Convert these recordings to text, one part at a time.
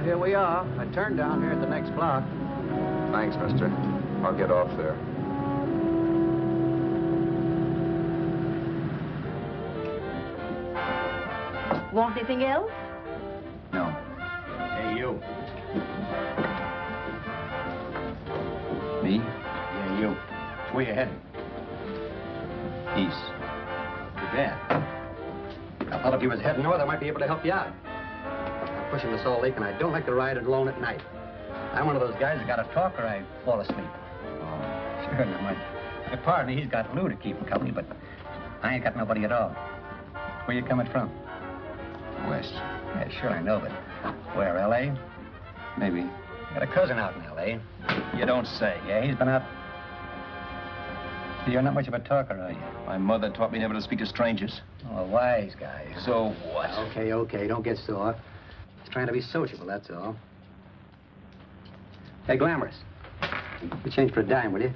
here we are. I turned down here at the next block. Thanks, mister. I'll get off there. Want anything else? No. Hey, you. Me? Yeah, you. Where you heading? East. Too bad. I thought if you was heading north, I might be able to help you out. I'm pushing the Salt Lake, and I don't like to ride it alone at night. I'm one of those guys that got to talk or I fall asleep. Oh, sure, now my partner, he's got Lou to keep him company, but I ain't got nobody at all. Where you coming from? West. Yeah, sure, I know, but where, L.A.? Maybe. Got a cousin out in L.A. You don't say. Yeah, he's been out. You're not much of a talker, are you? My mother taught me never to speak to strangers. Oh, a wise guy. So what? Okay, don't get sore. Just trying to be sociable, that's all. Hey, Glamorous. You change for a dime, will you?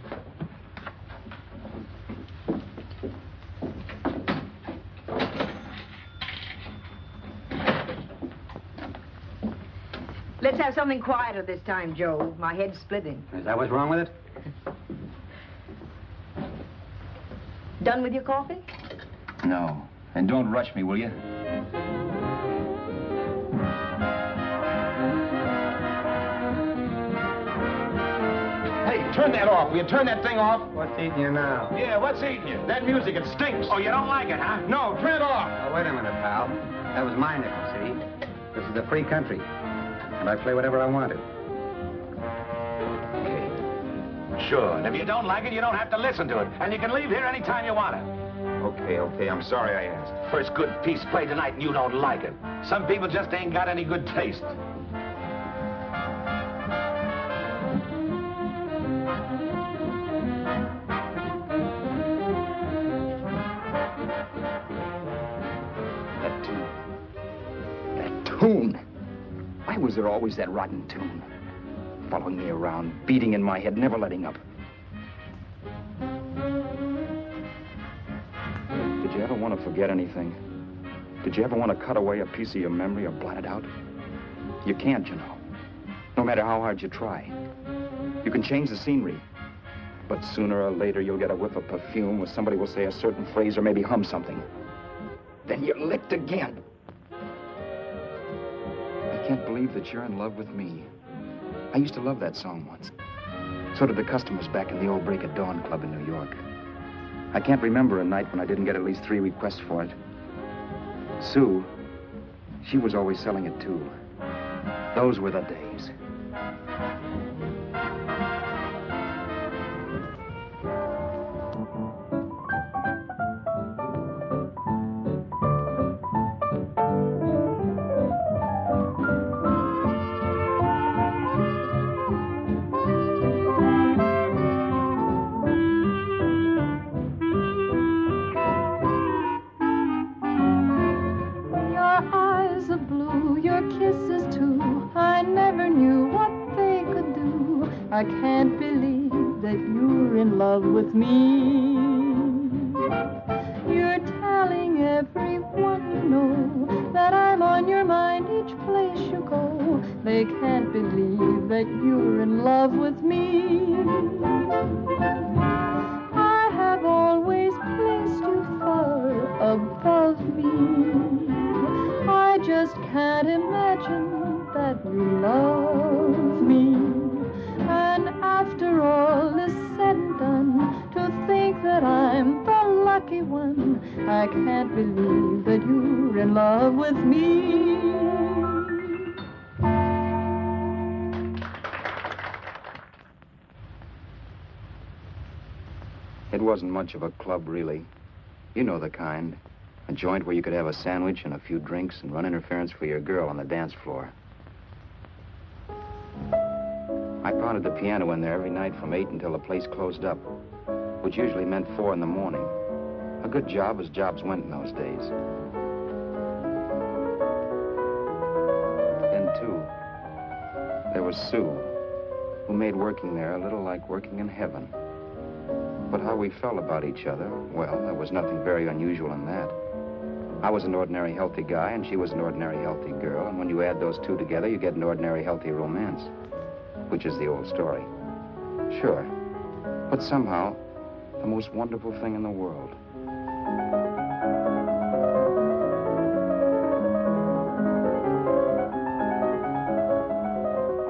Let's have something quieter this time, Joe. My head's splitting. Is that what's wrong with it? Done with your coffee? No. And don't rush me, will you? Hey, turn that off. Will you turn that thing off? What's eating you now? Yeah, what's eating you? That music, it stinks. Oh, you don't like it, huh? No, turn it off. Oh, wait a minute, pal. That was my nickel, see? This is a free country. And I play whatever I wanted. Okay. Sure, and if you don't like it, you don't have to listen to it. And you can leave here anytime you want to. Okay, I'm sorry I asked. First good piece played tonight and you don't like it. Some people just ain't got any good taste. That tune. Why was there always that rotten tune? Following me around, beating in my head, never letting up. Did you ever want to forget anything? Did you ever want to cut away a piece of your memory or blot it out? You can't, you know. No matter how hard you try. You can change the scenery. But sooner or later, you'll get a whiff of perfume or somebody will say a certain phrase or maybe hum something. Then you're licked again. I can't believe that you're in love with me. I used to love that song once. So did the customers back in the old Break at Dawn club in New York. I can't remember a night when I didn't get at least 3 requests for it. Sue, she was always selling it too. Those were the days. I can't believe that you're in love with me. You're telling everyone you know that I'm on your mind each place you go. They can't believe that you're in love with me. I have always placed you far above me. I just can't imagine that you love me. And after all is said and done, to think that I'm the lucky one, I can't believe that you're in love with me. It wasn't much of a club, really. You know the kind. A joint where you could have a sandwich and a few drinks and run interference for your girl on the dance floor. I pounded the piano in there every night from 8 until the place closed up, which usually meant 4 in the morning. A good job as jobs went in those days. Then, too, there was Sue, who made working there a little like working in heaven. But how we felt about each other, well, there was nothing very unusual in that. I was an ordinary healthy guy, and she was an ordinary healthy girl, and when you add those two together, you get an ordinary healthy romance, which is the old story. Sure, but somehow, the most wonderful thing in the world.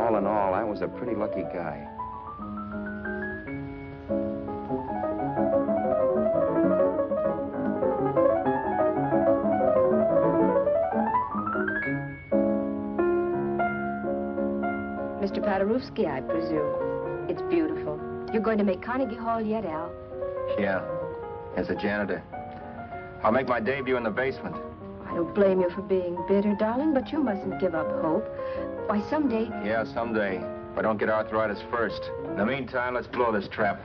All in all, I was a pretty lucky guy. Mr. Paderewski, I presume. It's beautiful. You're going to make Carnegie Hall yet, Al? Yeah, as a janitor. I'll make my debut in the basement. I don't blame you for being bitter, darling, but you mustn't give up hope. Why, someday... Yeah, someday. If I don't get arthritis first. In the meantime, let's blow this trap.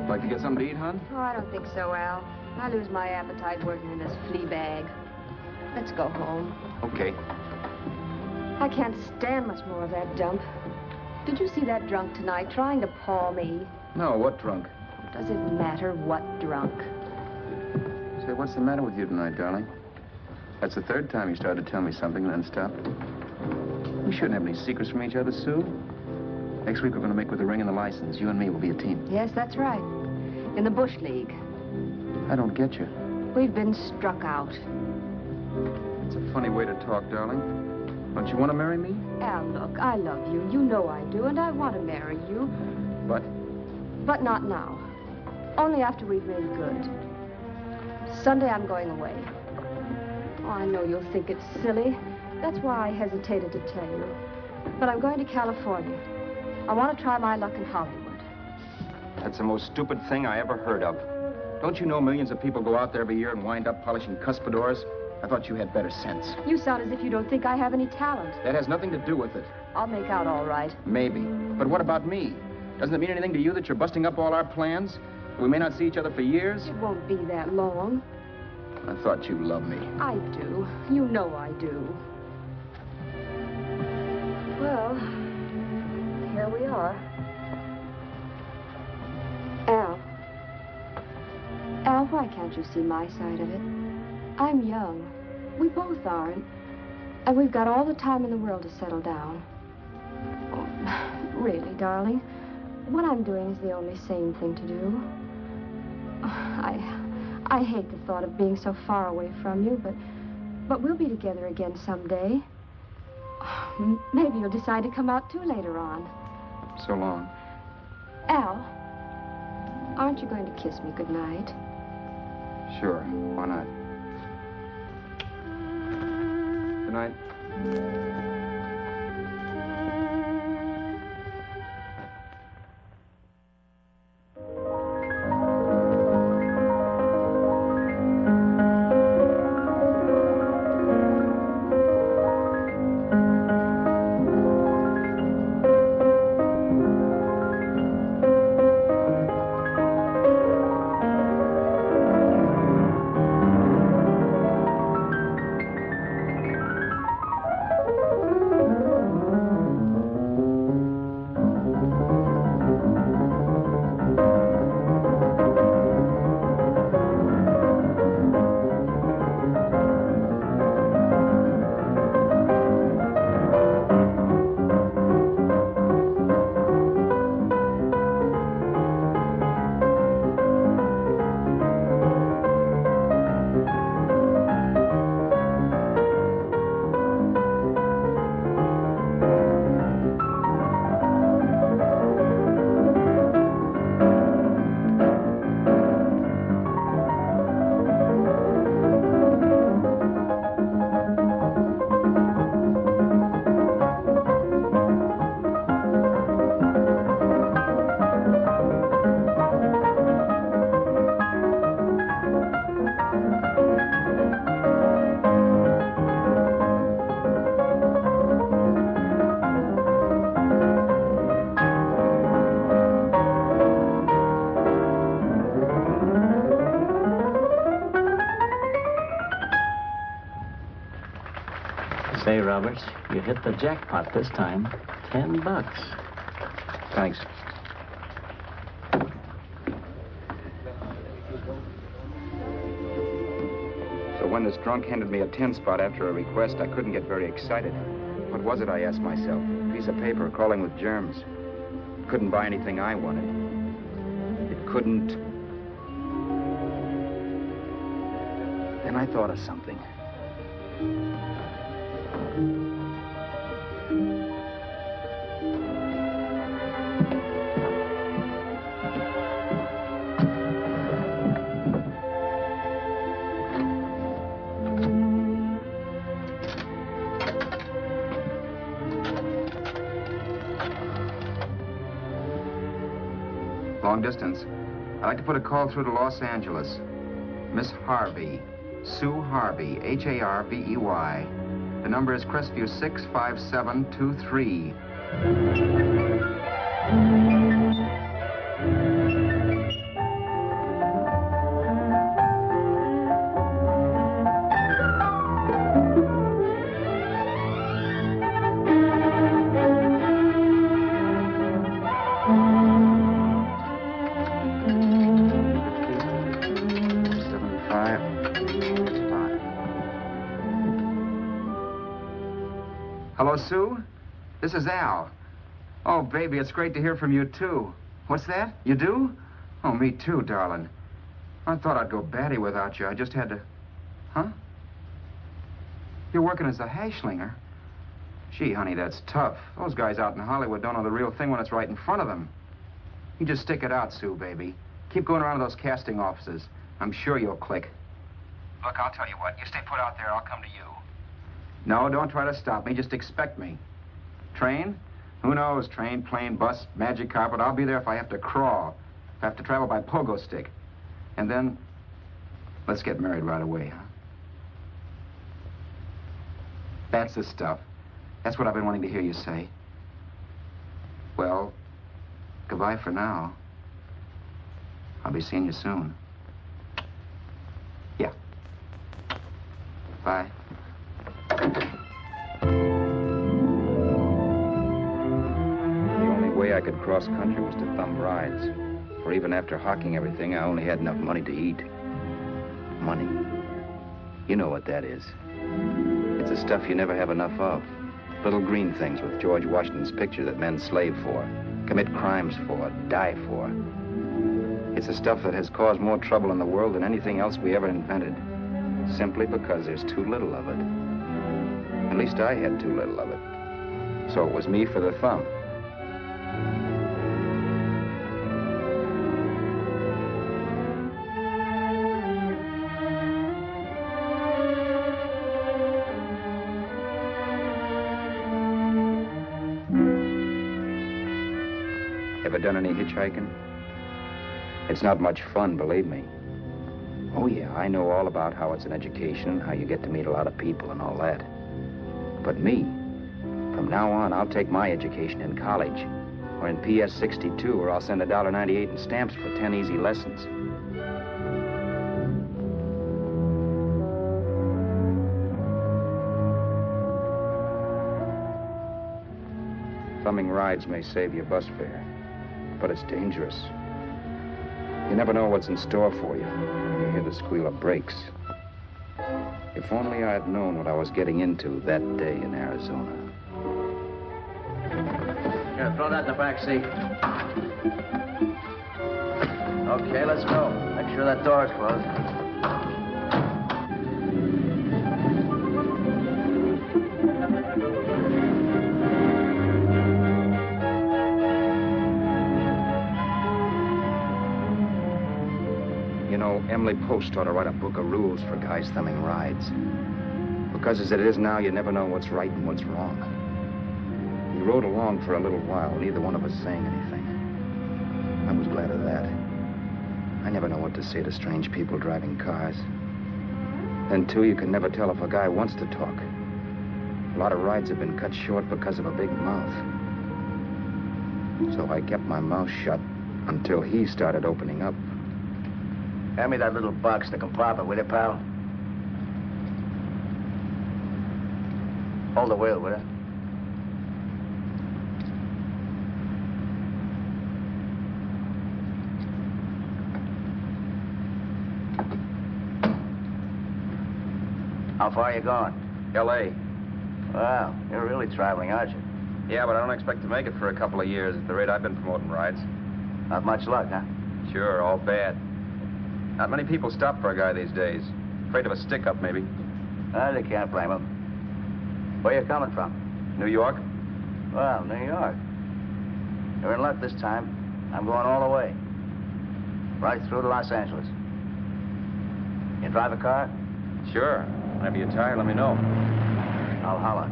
Like to get something to eat, hon? Oh, I don't think so, Al. I lose my appetite working in this flea bag. Let's go home. Okay. I can't stand much more of that dump. Did you see that drunk tonight trying to paw me? No, what drunk? Does it matter what drunk? Say, what's the matter with you tonight, darling? That's the third time you started to tell me something and then stopped. We shouldn't have any secrets from each other, Sue. Next week, we're going to make with the ring and the license. You and me will be a team. Yes, that's right. In the Bush League. I don't get you. We've been struck out. It's a funny way to talk, darling. Don't you want to marry me? Al, look, I love you. You know I do, and I want to marry you. But? But not now. Only after we've made good. Sunday, I'm going away. Oh, I know you'll think it's silly. That's why I hesitated to tell you. But I'm going to California. I want to try my luck in Hollywood. That's the most stupid thing I ever heard of. Don't you know millions of people go out there every year and wind up polishing cuspidors? I thought you had better sense. You sound as if you don't think I have any talent. That has nothing to do with it. I'll make out all right. Maybe. But what about me? Doesn't it mean anything to you that you're busting up all our plans? We may not see each other for years? It won't be that long. I thought you loved me. I do. You know I do. Well, here we are. Al, why can't you see my side of it? I'm young. We both are. And we've got all the time in the world to settle down. Oh, really, darling, what I'm doing is the only sane thing to do. I hate the thought of being so far away from you, but we'll be together again someday. Maybe you'll decide to come out too later on. So long. Al, aren't you going to kiss me goodnight? Sure. Why not? Good night. Roberts. You hit the jackpot this time. $10. Thanks. So when this drunk handed me a 10 spot after a request, I couldn't get very excited. What was it, I asked myself? A piece of paper crawling with germs. It couldn't buy anything I wanted. It couldn't... Then I thought of something. Long distance. I'd like to put a call through to Los Angeles. Miss Harvey. Sue Harvey, Harvey. The number is Crestview 65723. Hello, Sue? This is Al. Oh, baby, it's great to hear from you, too. What's that? You do? Oh, me too, darling. I thought I'd go batty without you. I just had to... Huh? You're working as a hashlinger? Gee, honey, that's tough. Those guys out in Hollywood don't know the real thing when it's right in front of them. You just stick it out, Sue, baby. Keep going around to those casting offices. I'm sure you'll click. Look, I'll tell you what. You stay put out there, I'll come to you. No, don't try to stop me. Just expect me. Train? Who knows? Train, plane, bus, magic carpet. I'll be there if I have to crawl. If I have to travel by pogo stick. And then, let's get married right away, huh? That's the stuff. That's what I've been wanting to hear you say. Well, goodbye for now. I'll be seeing you soon. Yeah. Bye. The only way I could cross country was to thumb rides. For even after hawking everything, I only had enough money to eat. Money. You know what that is. It's the stuff you never have enough of. Little green things with George Washington's picture that men slave for, commit crimes for, die for. It's the stuff that has caused more trouble in the world than anything else we ever invented. Simply because there's too little of it. At least I had too little of it. So it was me for the thumb. Ever done any hitchhiking? It's not much fun, believe me. Oh, yeah, I know all about how it's an education, how you get to meet a lot of people and all that. But me, from now on, I'll take my education in college, or in PS 62, or I'll send $1.98 in stamps for 10 easy lessons. Thumbing rides may save you bus fare, but it's dangerous. You never know what's in store for you. You hear the squeal of brakes. If only I had known what I was getting into that day in Arizona. Here, throw that in the back seat. Okay, let's go. Make sure that door's closed. Emily Post ought to write a book of rules for guys thumbing rides. Because as it is now, you never know what's right and what's wrong. We rode along for a little while, neither one of us saying anything. I was glad of that. I never know what to say to strange people driving cars. Then, too, you can never tell if a guy wants to talk. A lot of rides have been cut short because of a big mouth. So I kept my mouth shut until he started opening up. Hand me that little box in the compartment, will you, pal? Hold the wheel, will you? How far are you going? L.A. Wow, you're really traveling, aren't you? Yeah, but I don't expect to make it for a couple of years at the rate I've been promoting rides. Not much luck, huh? Sure, all bad. Not many people stop for a guy these days. Afraid of a stick-up, maybe. They can't blame them. Where you coming from? New York? Well, New York. You're in luck this time. I'm going all the way. Right through to Los Angeles. You drive a car? Sure. Whenever you're tired, let me know. I'll holler.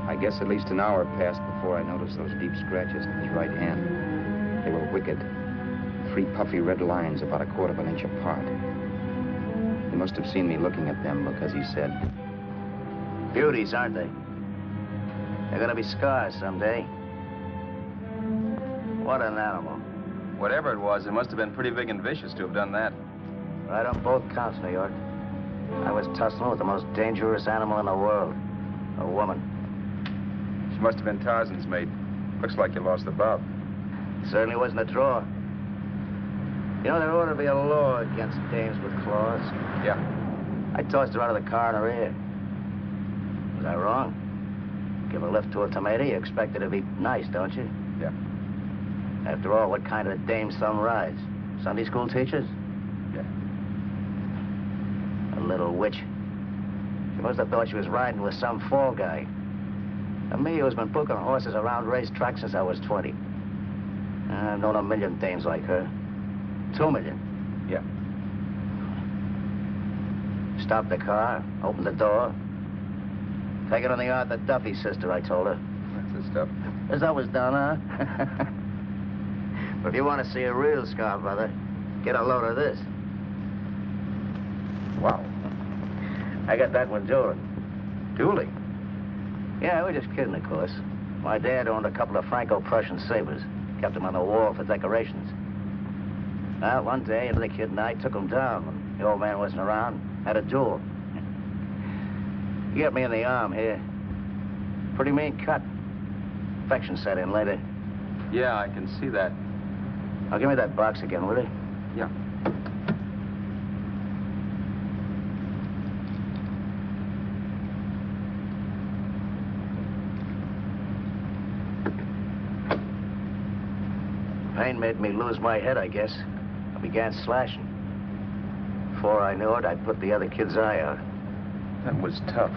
I guess at least an hour passed before I noticed those deep scratches in his right hand. They were wicked. 3 puffy red lines about 1/4 of an inch apart. He must have seen me looking at them because he said, Beauties, aren't they? They're gonna be scars someday. What an animal. Whatever it was, it must have been pretty big and vicious to have done that. Right on both counts, New York. I was tussling with the most dangerous animal in the world. A woman. She must have been Tarzan's mate. Looks like you lost the bob. Certainly wasn't a draw. You know, there ought to be a law against dames with claws. Yeah. I tossed her out of the car in her ear. Was I wrong? Give a lift to a tomato, you expect it to be nice, don't you? Yeah. After all, what kind of a dame's son rides? Sunday school teachers? Yeah. A little witch. She must have thought she was riding with some fall guy. And me, who's been booking horses around racetracks since I was 20. I've known a million dames like her. 2 million. Yeah. Stopped the car, opened the door. Take it on the yard, the Duffy sister, I told her. That's the stuff. As that was done, huh? But if you want to see a real scar, brother, get a load of this. Wow. I got that one dueling. Dueling? Yeah, we're just kidding, of course. My dad owned a couple of Franco-Prussian sabers. Kept them on the wall for decorations. Well, one day, another kid and I took them down. When the old man wasn't around, had a duel. He got me in the arm here. Pretty mean cut. Infection set in later. Yeah, I can see that. Now, give me that box again, will you? Yeah. Pain made me lose my head, I guess. I began slashing. Before I knew it, I'd put the other kid's eye out. That was tough.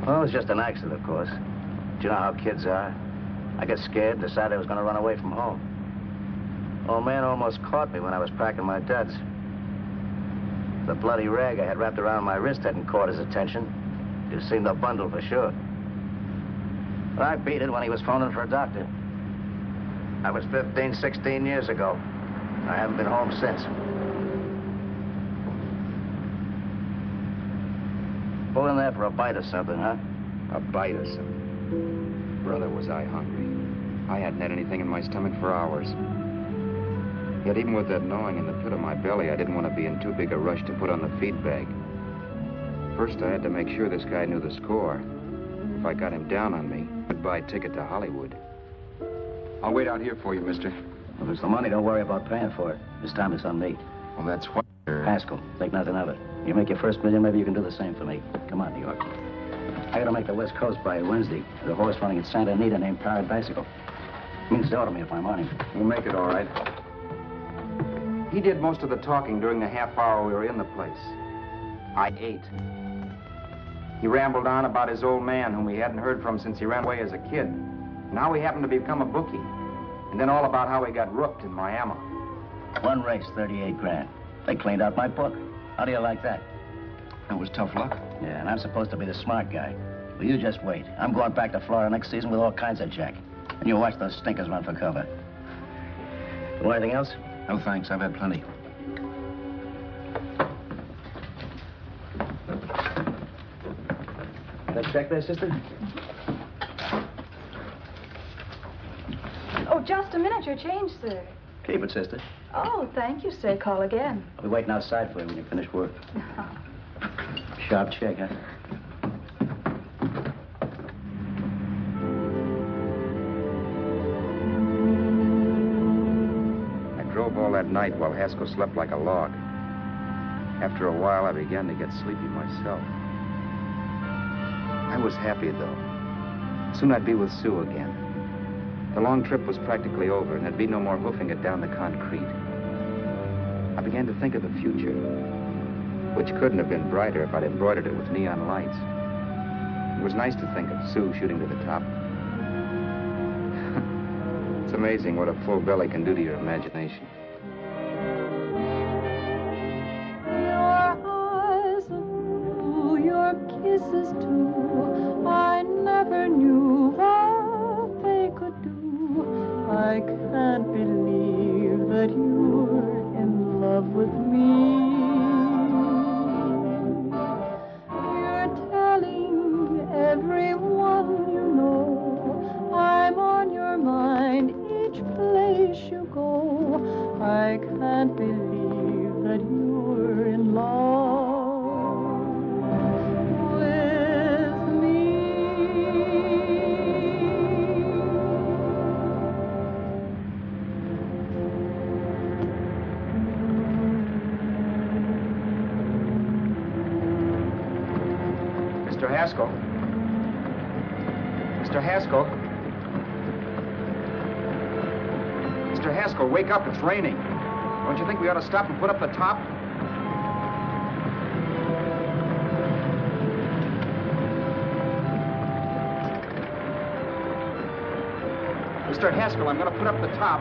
Well, it was just an accident, of course. Do you know how kids are? I got scared and decided I was going to run away from home. Old man almost caught me when I was packing my duds. The bloody rag I had wrapped around my wrist hadn't caught his attention. You'd seen the bundle for sure. But I beat it when he was phoning for a doctor. That was 15, 16 years ago. I haven't been home since. Pull in there for a bite or something, huh? a bite or something. Brother, was I hungry. I hadn't had anything in my stomach for hours. Yet even with that gnawing in the pit of my belly, I didn't want to be in too big a rush to put on the feed bag. First, I had to make sure this guy knew the score. If I got him down on me, goodbye ticket to Hollywood. I'll wait out here for you, mister. Well, if it's the money, don't worry about paying for it. This time it's on me. Well, that's what... Haskell, think nothing of it. You make your first million, maybe you can do the same for me. Come on, New York. I gotta make the West Coast by Wednesday. There's a horse running at Santa Anita named Pirate Bicycle. Means dough to me if I'm on him. We'll make it all right. He did most of the talking during the half hour we were in the place. I ate. He rambled on about his old man, whom he hadn't heard from since he ran away as a kid. Now he happened to become a bookie. And then all about how he got rooked in Miami. One race, 38 grand. They cleaned out my book. How do you like that? That was tough luck. Yeah, and I'm supposed to be the smart guy. Well, you just wait. I'm going back to Florida next season with all kinds of jack. And you watch those stinkers run for cover. Want anything else? No, thanks. I've had plenty. That check there, sister? Oh, just a minute. Your change, sir. Keep it, sister. Oh, thank you, sir. Call again. I'll be waiting outside for you when you finish work. Sharp check, huh? up all that night while Haskell slept like a log. After a while, I began to get sleepy myself. I was happy, though. Soon I'd be with Sue again. The long trip was practically over, and there'd be no more hoofing it down the concrete. I began to think of the future, which couldn't have been brighter if I'd embroidered it with neon lights. It was nice to think of Sue shooting to the top. It's amazing what a full belly can do to your imagination. Your eyes are blue, your kisses too. I never knew what they could do. I can't believe that you're in love with me. You're telling everyone you know I'm on your mind each place you go. I can't believe that you're in love with me. Mr. Haskell? Mr. Haskell? Mr. Haskell, wake up. It's raining. Don't you think we ought to stop and put up the top? Mr. Haskell, I'm going to put up the top.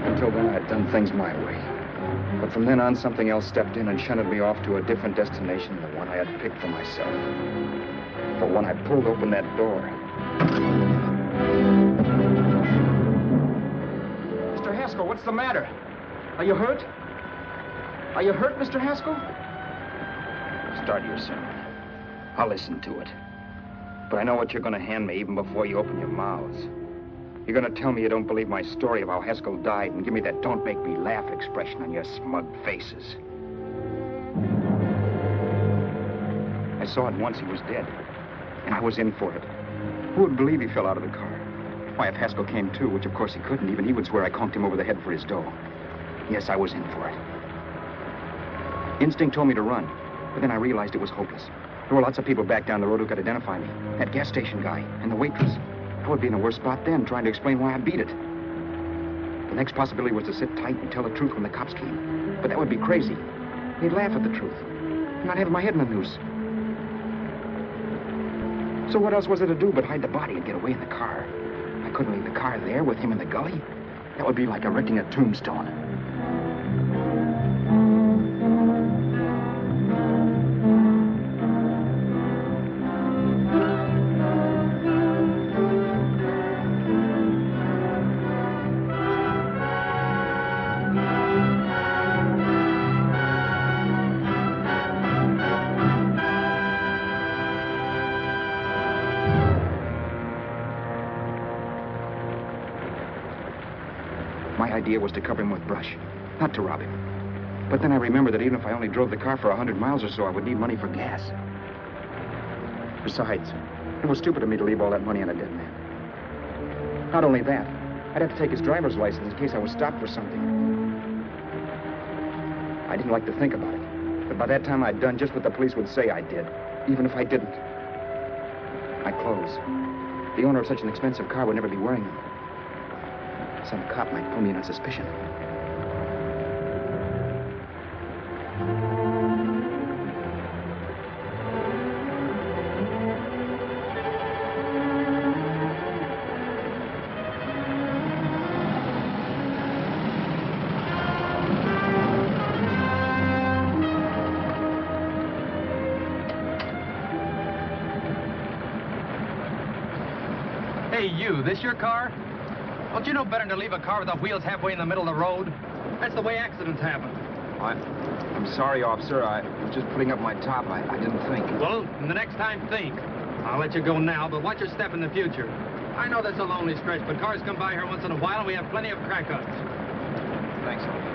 Until then, I'd done things my way. But from then on, something else stepped in and shunted me off to a different destination than the one I had picked for myself. But when I pulled open that door... Mr. Haskell, what's the matter? Are you hurt? Are you hurt, Mr. Haskell? Start your sermon. I'll listen to it. But I know what you're going to hand me even before you open your mouths. You're going to tell me you don't believe my story of how Haskell died and give me that don't make me laugh expression on your smug faces. I saw at once he was dead, and I was in for it. Who would believe he fell out of the car? Why, if Haskell came too, which of course he couldn't, even he would swear I conked him over the head for his dough. Yes, I was in for it. Instinct told me to run, but then I realized it was hopeless. There were lots of people back down the road who could identify me. That gas station guy and the waitress. I would be in a worse spot then, trying to explain why I beat it. The next possibility was to sit tight and tell the truth when the cops came. But that would be crazy. They'd laugh at the truth. And I'd have my head in the noose. So what else was there to do but hide the body and get away in the car? I couldn't leave the car there with him in the gully. That would be like erecting a tombstone. My idea was to cover him with brush, not to rob him. But then I remembered that even if I only drove the car for 100 miles or so, I would need money for gas. Besides, it was stupid of me to leave all that money on a dead man. Not only that, I'd have to take his driver's license in case I was stopped for something. I didn't like to think about it, but by that time I'd done just what the police would say I did, even if I didn't. My clothes. The owner of such an expensive car would never be wearing them. Some cop might pull me in on suspicion. Hey, you, this your car? Don't you know better than to leave a car with the wheels halfway in the middle of the road? That's the way accidents happen. I'm sorry, officer. I was just putting up my top. I didn't think. Well, the next time, think. I'll let you go now, but watch your step in the future. I know that's a lonely stretch, but cars come by here once in a while, and we have plenty of crack-ups. Thanks, officer.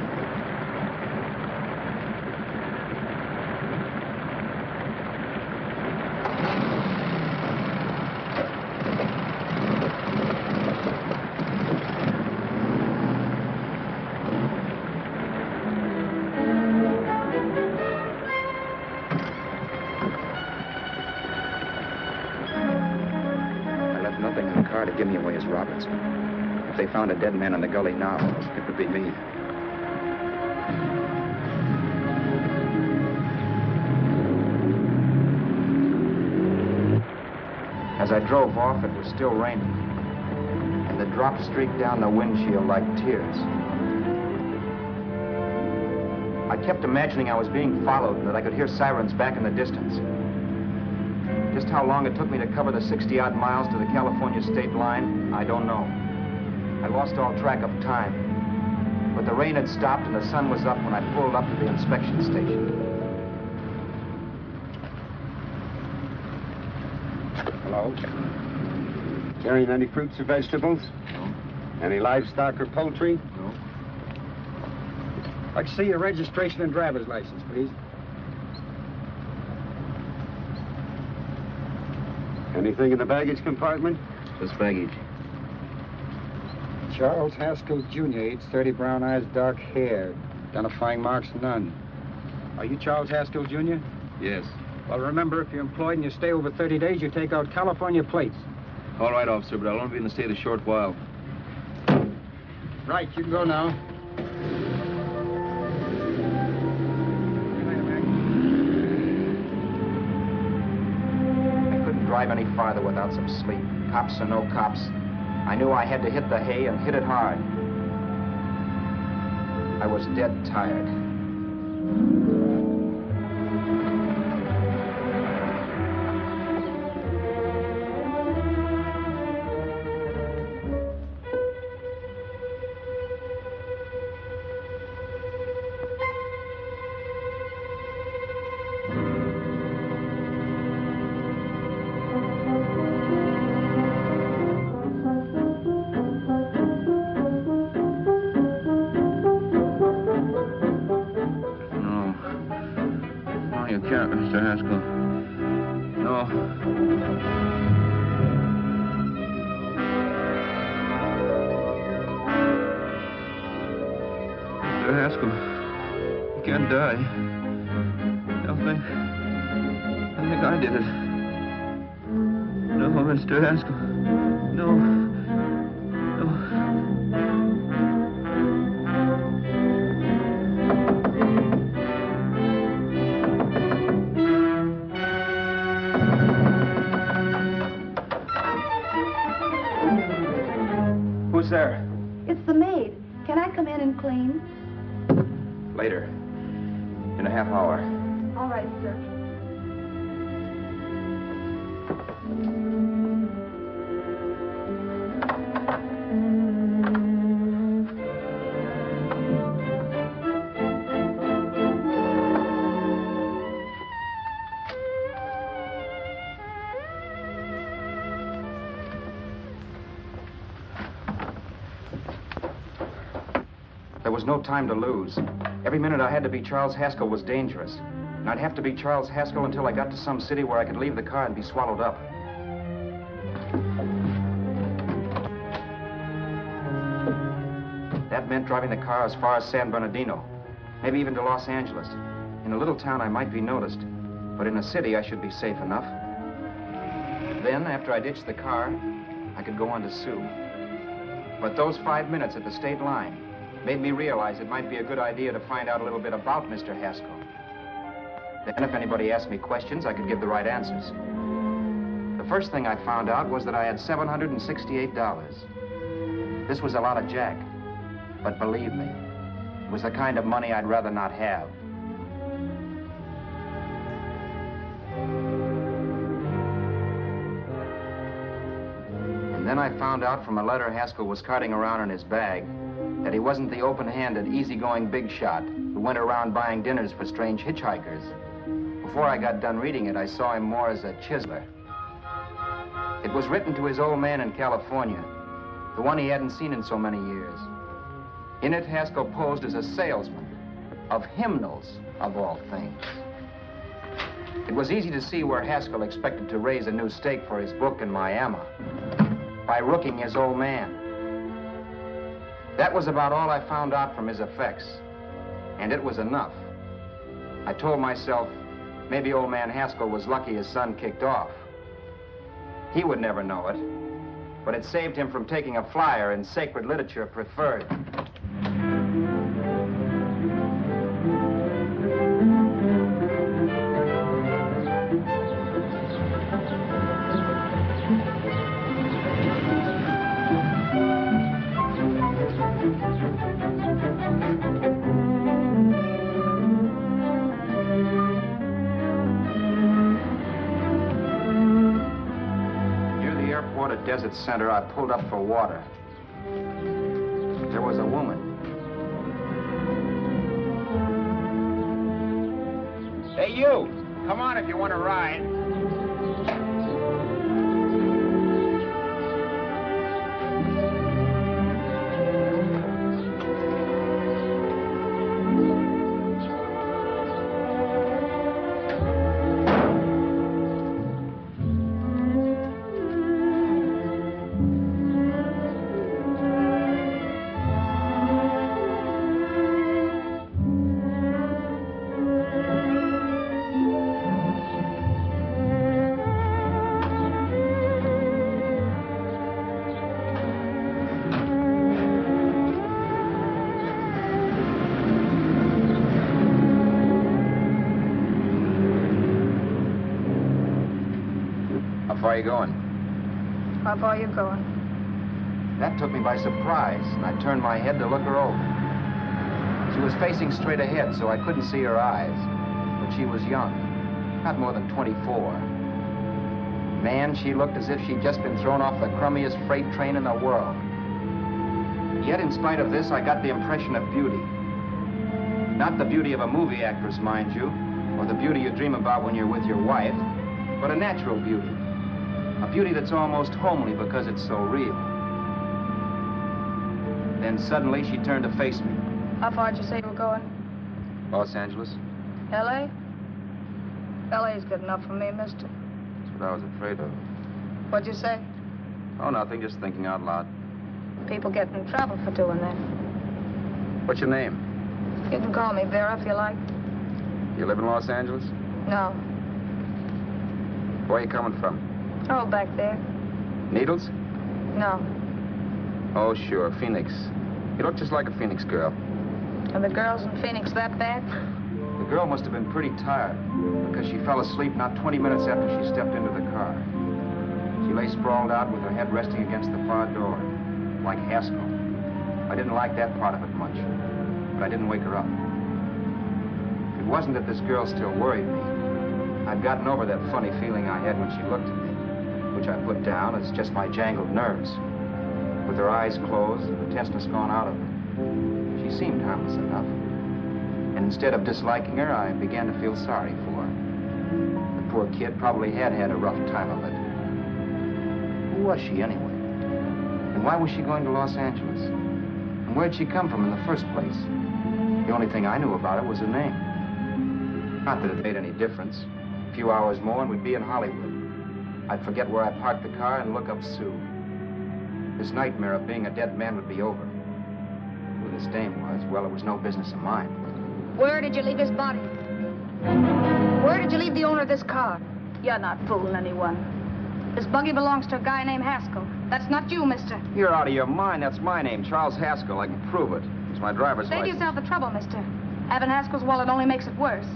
Roberts. If they found a dead man in the gully now, it would be me. As I drove off, it was still raining, and the drops streaked down the windshield like tears. I kept imagining I was being followed and that I could hear sirens back in the distance. Just how long it took me to cover the 60-odd miles to the California state line, I don't know. I lost all track of time. But the rain had stopped and the sun was up when I pulled up to the inspection station. Hello? Carrying any fruits or vegetables? No. Any livestock or poultry? No. I'd like to see your registration and driver's license, please. Anything in the baggage compartment? Just baggage. Charles Haskell, Jr., age 30, brown eyes, dark hair. Identifying marks, none. Are you Charles Haskell, Jr.? Yes. Well, remember, if you're employed and you stay over 30 days, you take out California plates. All right, officer, but I'll only be in the state a short while. Right, you can go now. I couldn't drive any farther without some sleep. Cops or no cops, I knew I had to hit the hay and hit it hard. I was dead tired. Mr. Haskell. No. Mr. Haskell, you can't die. I think I did it. No, Mr. Haskell. No. Who's there? It's the maid. Can I come in and clean? Later. In a half hour. All right, sir. There was no time to lose. Every minute I had to be Charles Haskell was dangerous. And I'd have to be Charles Haskell until I got to some city where I could leave the car and be swallowed up. That meant driving the car as far as San Bernardino, maybe even to Los Angeles. In a little town, I might be noticed, but in a city, I should be safe enough. Then, after I ditched the car, I could go on to Sue. But those 5 minutes at the state line made me realize it might be a good idea to find out a little bit about Mr. Haskell. Then if anybody asked me questions, I could give the right answers. The first thing I found out was that I had $768. This was a lot of jack, but believe me, it was the kind of money I'd rather not have. And then I found out from a letter Haskell was carting around in his bag that he wasn't the open-handed, easygoing big shot who went around buying dinners for strange hitchhikers. Before I got done reading it, I saw him more as a chiseler. It was written to his old man in California, the one he hadn't seen in so many years. In it, Haskell posed as a salesman of hymnals, of all things. It was easy to see where Haskell expected to raise a new stake for his book in Miami by rooking his old man. That was about all I found out from his effects, and it was enough. I told myself, maybe old man Haskell was lucky his son kicked off. He would never know it, but it saved him from taking a flyer in sacred literature preferred. Desert Center, I pulled up for water. There was a woman. Hey, you! Come on if you want to ride. How far are you going? How far are you going? That took me by surprise, and I turned my head to look her over. She was facing straight ahead, so I couldn't see her eyes. But she was young, not more than 24. Man, she looked as if she'd just been thrown off the crummiest freight train in the world. Yet, in spite of this, I got the impression of beauty. Not the beauty of a movie actress, mind you, or the beauty you dream about when you're with your wife, but a natural beauty. A beauty that's almost homely because it's so real. Then suddenly she turned to face me. How far did you say you were going? Los Angeles? L.A.? L.A.'s good enough for me, mister. That's what I was afraid of. What'd you say? Oh, nothing, just thinking out loud. People get in trouble for doing that. What's your name? You can call me Vera if you like. You live in Los Angeles? No. Where are you coming from? Oh, back there. Needles? No. Oh, sure, Phoenix. You look just like a Phoenix girl. Are the girls in Phoenix that bad? The girl must have been pretty tired, because she fell asleep not 20 minutes after she stepped into the car. She lay sprawled out with her head resting against the far door, like Haskell. I didn't like that part of it much, but I didn't wake her up. It wasn't that this girl still worried me. I'd gotten over that funny feeling I had when she looked at me, which I put down as just my jangled nerves. With her eyes closed and the tenseness gone out of her, she seemed harmless enough. And instead of disliking her, I began to feel sorry for her. The poor kid probably had had a rough time of it. Who was she anyway? And why was she going to Los Angeles? And where'd she come from in the first place? The only thing I knew about her was her name. Not that it made any difference. A few hours more and we'd be in Hollywood. I'd forget where I parked the car and look up Sue. This nightmare of being a dead man would be over. Who this dame was, well, it was no business of mine. Where did you leave his body? Where did you leave the owner of this car? You're not fooling anyone. This buggy belongs to a guy named Haskell. That's not you, mister. You're out of your mind. That's my name, Charles Haskell. I can prove it. It's my driver's Save license. yourself the trouble, mister. Having Haskell's wallet only makes it worse.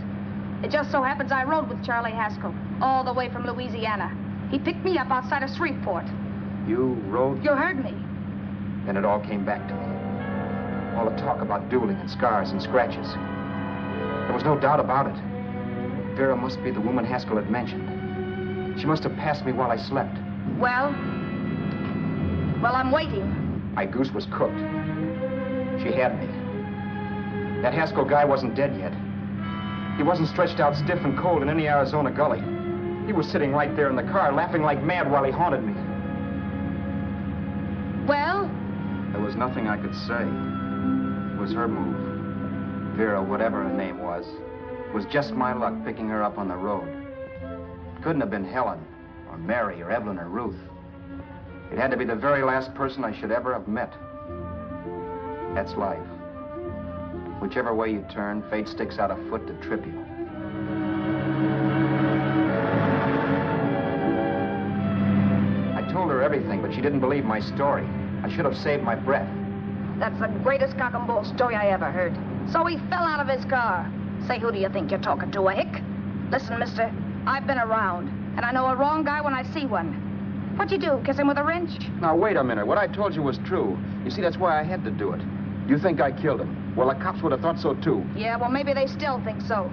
It just so happens I rode with Charlie Haskell all the way from Louisiana. He picked me up outside of Shreveport. You rode? You heard me. Then it all came back to me. All the talk about dueling and scars and scratches. There was no doubt about it. Vera must be the woman Haskell had mentioned. She must have passed me while I slept. Well, I'm waiting. My goose was cooked. She had me. That Haskell guy wasn't dead yet. He wasn't stretched out stiff and cold in any Arizona gully. He was sitting right there in the car, laughing like mad while he haunted me. Well? There was nothing I could say. It was her move. Vera, whatever her name was just my luck picking her up on the road. It couldn't have been Helen, or Mary, or Evelyn, or Ruth. It had to be the very last person I should ever have met. That's life. Whichever way you turn, fate sticks out a foot to trip you. I told her everything, but she didn't believe my story. I should have saved my breath. That's the greatest cock and bull story I ever heard. So he fell out of his car. Say, who do you think you're talking to, a hick? Listen, mister, I've been around, and I know a wrong guy when I see one. What'd you do, kiss him with a wrench? Now, wait a minute. What I told you was true. You see, that's why I had to do it. You think I killed him. Well, the cops would have thought so, too. Yeah, well, maybe they still think so.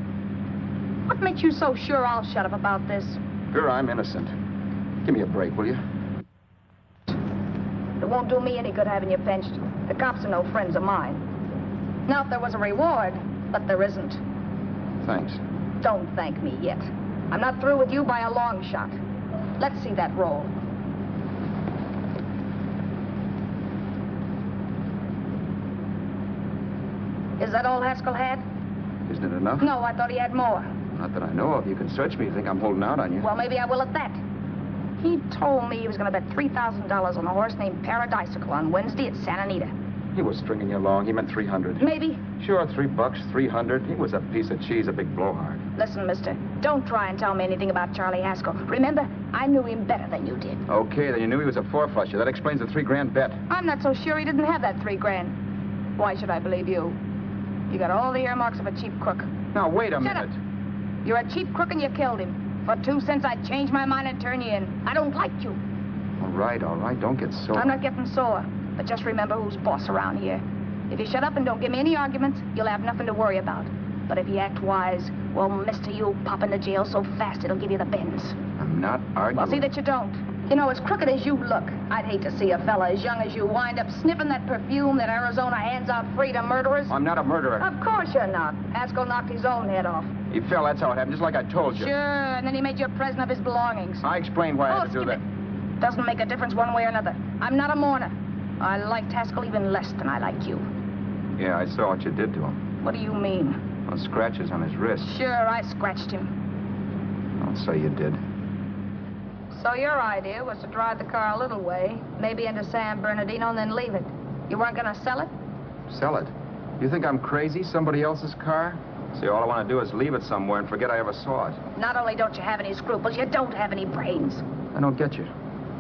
What makes you so sure I'll shut up about this? Girl, I'm innocent. Give me a break, will you? It won't do me any good having you pinched. The cops are no friends of mine. Now, if there was a reward, but there isn't. Thanks. Don't thank me yet. I'm not through with you by a long shot. Let's see that roll. Is that all Haskell had? Isn't it enough? No, I thought he had more. Not that I know of. You can search me. You think I'm holding out on you? Well, maybe I will at that. He told me he was going to bet $3,000 on a horse named Paradisical on Wednesday at Santa Anita. He was stringing you along. He meant 300. Maybe. Sure, $3, 300. He was a piece of cheese, a big blowhard. Listen, mister, don't try and tell me anything about Charlie Haskell. Remember, I knew him better than you did. Okay, then you knew he was a four-flusher. That explains the $3,000 bet. I'm not so sure he didn't have that $3,000. Why should I believe you? You got all the earmarks of a cheap crook. Now, wait a minute. Shut up. You're a cheap crook and you killed him. For 2 cents, I'd change my mind and turn you in. I don't like you. All right. Don't get sore. I'm not getting sore. But just remember who's boss around here. If you shut up and don't give me any arguments, you'll have nothing to worry about. But if you act wise, well, mister, you'll pop into jail so fast it'll give you the bends. I'm not arguing. Well, see that you don't. You know, as crooked as you look, I'd hate to see a fella as young as you wind up sniffing that perfume that Arizona hands out free to murderers. I'm not a murderer. Of course you're not. Haskell knocked his own head off. He fell, that's how it happened, just like I told you. Sure, and then he made you a present of his belongings. I explained why I had to do that. Doesn't make a difference one way or another. I'm not a mourner. I liked Haskell even less than I like you. Yeah, I saw what you did to him. What do you mean? Well, scratches on his wrist. Sure, I scratched him. I'll say you did. So your idea was to drive the car a little way, maybe into San Bernardino, and then leave it. You weren't going to sell it? Sell it? You think I'm crazy? Somebody else's car? See, all I want to do is leave it somewhere and forget I ever saw it. Not only don't you have any scruples, you don't have any brains. I don't get you.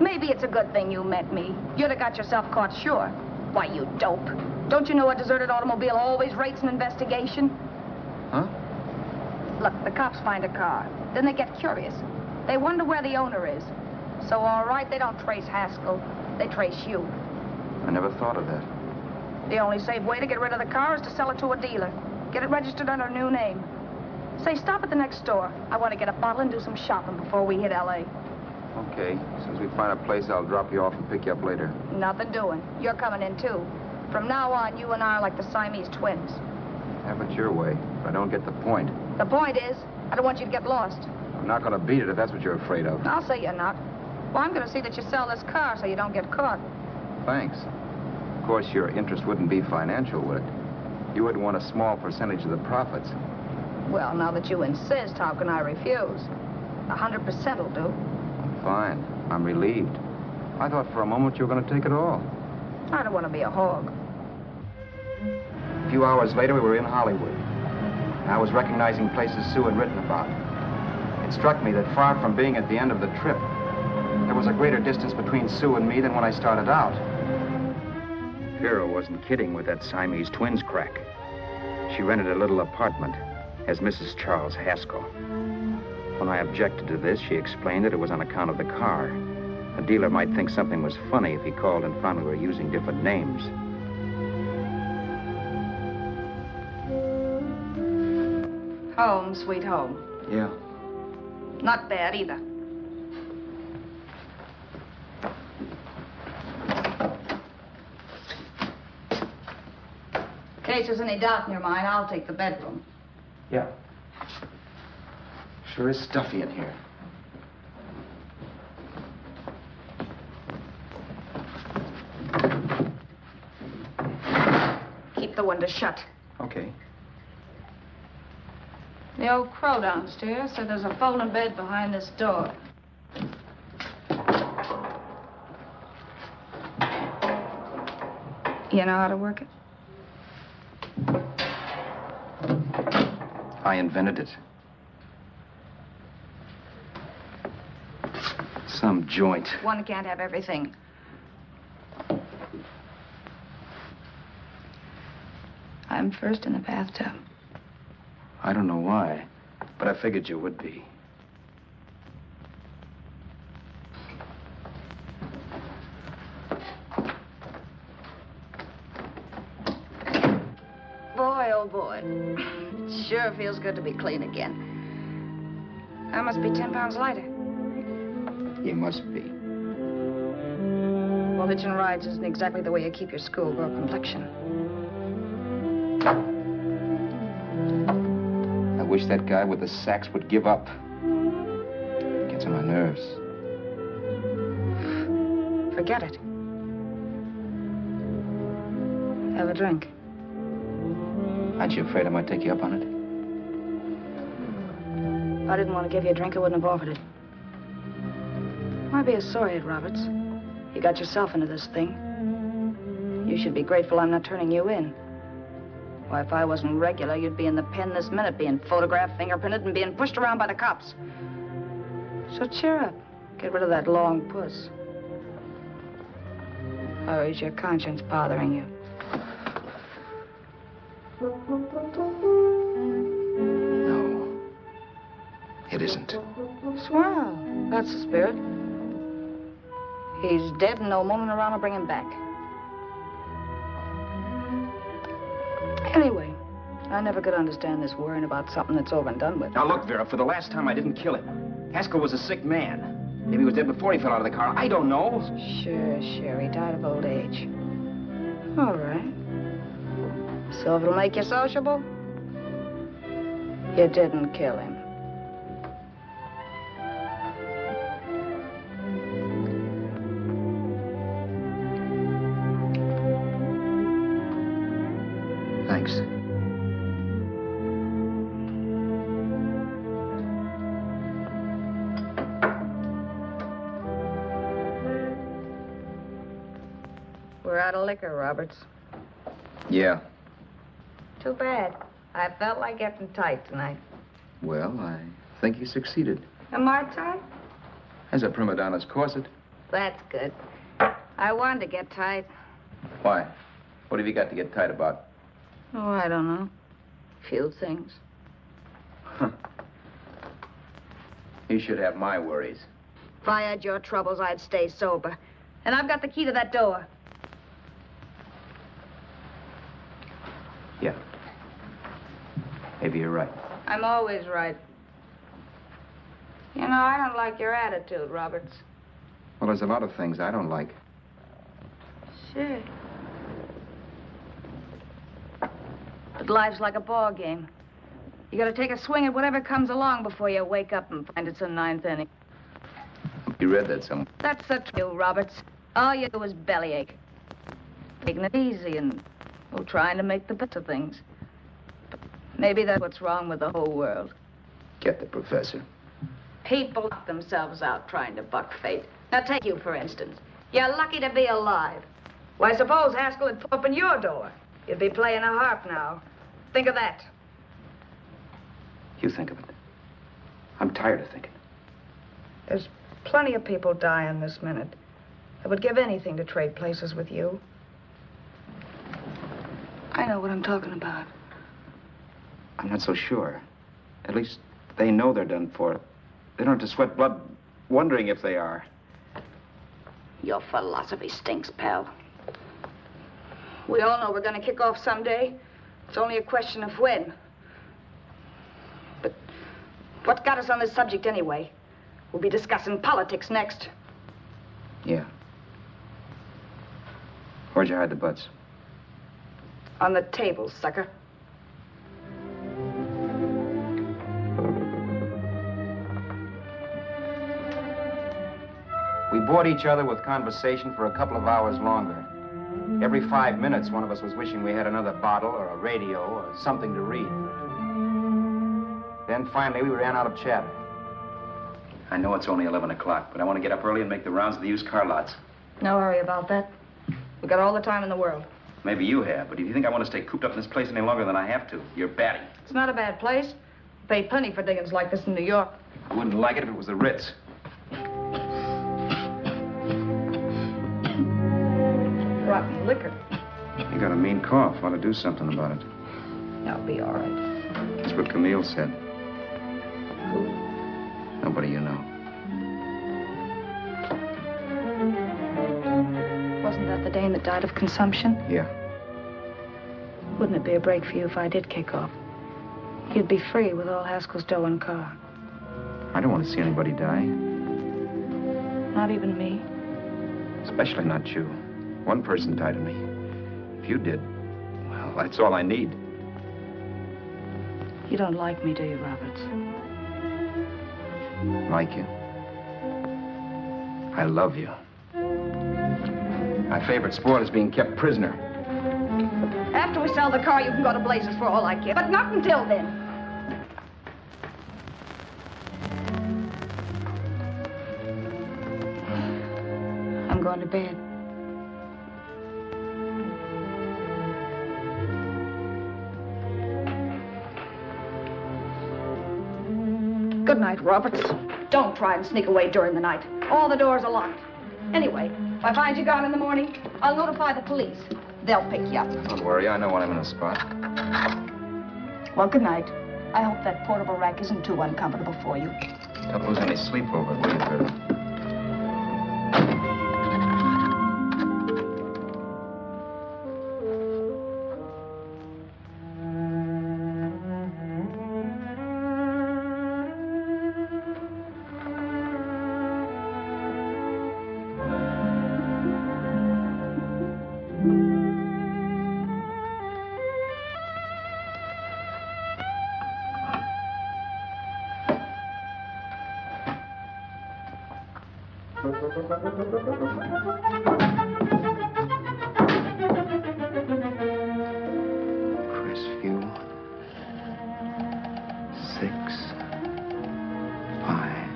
Maybe it's a good thing you met me. You'd have got yourself caught, sure. Why, you dope. Don't you know a deserted automobile always rates an investigation? Huh? Look, the cops find a car. Then they get curious. They wonder where the owner is. So, all right, they don't trace Haskell. They trace you. I never thought of that. The only safe way to get rid of the car is to sell it to a dealer. Get it registered under a new name. Say, stop at the next store. I want to get a bottle and do some shopping before we hit L.A. Okay. As soon as we find a place, I'll drop you off and pick you up later. Nothing doing. You're coming in, too. From now on, you and I are like the Siamese twins. Have it your way, but I don't get the point. The point is, I don't want you to get lost. I'm not going to beat it if that's what you're afraid of. I'll say you're not. Well, I'm going to see that you sell this car so you don't get caught. Thanks. Of course, your interest wouldn't be financial, would it? You would want a small percentage of the profits. Well, now that you insist, how can I refuse? 100% will do. Fine. I'm relieved. I thought for a moment you were going to take it all. I don't want to be a hog. A few hours later, we were in Hollywood. I was recognizing places Sue had written about. It struck me that far from being at the end of the trip, there was a greater distance between Sue and me than when I started out. Vera wasn't kidding with that Siamese twins crack. She rented a little apartment as Mrs. Charles Haskell. When I objected to this, she explained that it was on account of the car. A dealer might think something was funny if he called and found we were using different names. Home, sweet home. Yeah. Not bad either. In case there's any doubt in your mind, I'll take the bedroom. Yeah. Sure is stuffy in here. Keep the window shut. Okay. The old crow downstairs said there's a folding bed behind this door. You know how to work it? I invented it. Some joint. One can't have everything. I'm first in the bathtub. I don't know why, but I figured you would be. Boy, oh boy. It sure feels good to be clean again. I must be 10 pounds lighter. You must be. Well, hitching rides isn't exactly the way you keep your schoolgirl complexion. I wish that guy with the sax would give up. Gets on my nerves. Forget it. Have a drink. Aren't you afraid I might take you up on it? If I didn't want to give you a drink, I wouldn't have offered it. Why be a sorehead, Roberts? You got yourself into this thing. You should be grateful I'm not turning you in. Why, if I wasn't regular, you'd be in the pen this minute, being photographed, fingerprinted, and being pushed around by the cops. So cheer up. Get rid of that long puss. Or is your conscience bothering you? No. It isn't. Swell. That's the spirit. He's dead and no moaning around will bring him back. Anyway, I never could understand this worrying about something that's over and done with. Now, look, Vera, for the last time, I didn't kill him. Haskell was a sick man. Maybe he was dead before he fell out of the car. I don't know. Sure. He died of old age. All right. So if it'll make you sociable, you didn't kill him. Thanks. We're out of liquor, Roberts. Yeah. Too bad. I felt like getting tight tonight. Well, I think you succeeded. Am I tight? As a prima donna's corset. That's good. I wanted to get tight. Why? What have you got to get tight about? Oh, I don't know. Few things. You should have my worries. If I had your troubles, I'd stay sober. And I've got the key to that door. Yeah. Maybe you're right. I'm always right. You know, I don't like your attitude, Roberts. Well, there's a lot of things I don't like. Sure. But life's like a ball game. You gotta take a swing at whatever comes along before you wake up and find it's a ninth inning. You read that somewhere. That's the truth, Roberts. All you do is bellyache. Taking it easy and, well, trying to make the best of things. But maybe that's what's wrong with the whole world. Get the professor. People knock themselves out trying to buck fate. Now, take you, for instance. You're lucky to be alive. Why, suppose Haskell had opened your door. You'd be playing a harp now. Think of that. You think of it. I'm tired of thinking. There's plenty of people dying this minute. I would give anything to trade places with you. I know what I'm talking about. I'm not so sure. At least they know they're done for. They don't have to sweat blood wondering if they are. Your philosophy stinks, pal. We all know we're going to kick off someday. It's only a question of when. But what got us on this subject anyway? We'll be discussing politics next. Yeah. Where'd you hide the butts? On the table, sucker. We bored each other with conversation for a couple of hours longer. Every 5 minutes, one of us was wishing we had another bottle or a radio or something to read. Then finally, we ran out of chatter. I know it's only 11 o'clock, but I want to get up early and make the rounds of the used car lots. No hurry about that. We got all the time in the world. Maybe you have, but if you think I want to stay cooped up in this place any longer than I have to, you're batty. It's not a bad place. Pay plenty for diggings like this in New York. I wouldn't like it if it was the Ritz. brought me liquor. You got a mean cough. Ought to do something about it. I'll be all right. That's what Camille said. Who? Nobody you know. Wasn't that the dame that died of consumption? Yeah. Wouldn't it be a break for you if I did kick off? You'd be free with all Haskell's dough and car. I don't want to see anybody die. Not even me. Especially not you. One person died of me. If you did, well, that's all I need. You don't like me, do you, Roberts? Like you. I love you. My favorite sport is being kept prisoner. After we sell the car, you can go to blazes for all I care. But not until then. I'm going to bed. Good night, Roberts. Don't try and sneak away during the night. All the doors are locked. Anyway, if I find you gone in the morning, I'll notify the police. They'll pick you up. Don't worry, I know when I'm in a spot. Well, good night. I hope that portable rack isn't too uncomfortable for you. Don't lose any sleep over it, will you, Vera? Crestview. 6, 5,